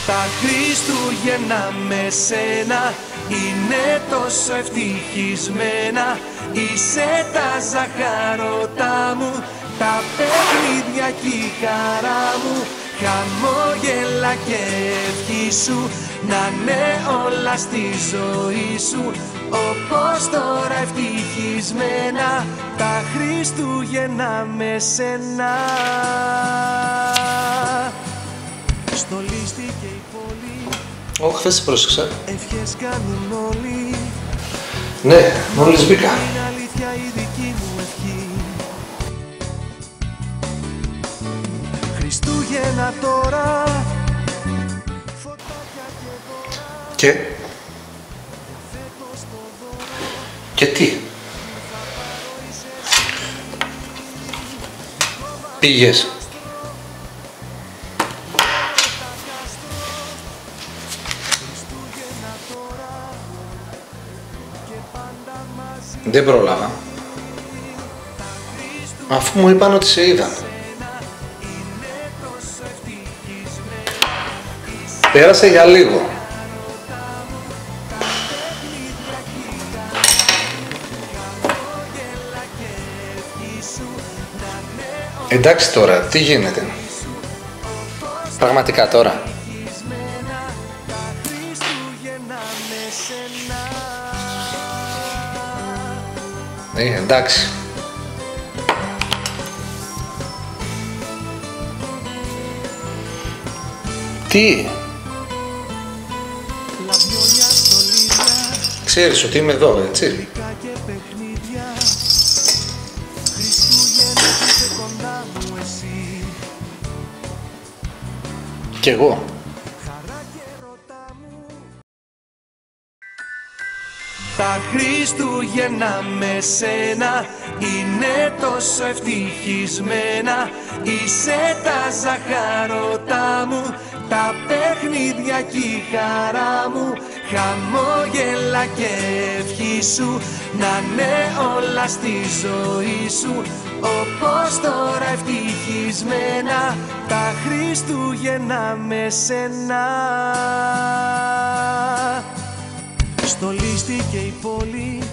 Τα Χριστούγεννα με σένα είναι τόσο ευτυχισμένα. Είσαι τα ζαχαρωτά μου, τα παιχνίδια κι η χαρά μου. Χαμόγελα και ευχή σου, να είναι όλα στη ζωή σου όπως τώρα ευτυχισμένα. Τα Χριστούγεννα με σένα. Στολίστηκε η πόλη. Όχι, χθες πρόσεξα. Ευχές κάνουν όλοι. Ναι, μόλις μπήκα. Είναι αλήθεια η δική μου ευχή. Χριστούγεννα τώρα. Φωτάκια και δώρα. Και τι. Πήγες. Δεν πρόλαβα. Αφού μου είπαν ότι σε είδαν. Πέρασε για λίγο. Εντάξει τώρα, τι γίνεται. Πραγματικά τώρα. Εντάξει. Τι. Ξέρεις ότι είμαι εδώ, έτσι. Κι εγώ. Τα Χριστούγεννα με σένα είναι τόσο ευτυχισμένα. Είσαι τα ζαχαρωτά μου, τα παιχνίδια κι η χαρά μου. Χαμόγελα και ευχή σου, να είναι όλα στη ζωή σου όπως τώρα ευτυχισμένα. Τα Χριστούγεννα με σένα. Στολίστηκε η πόλη.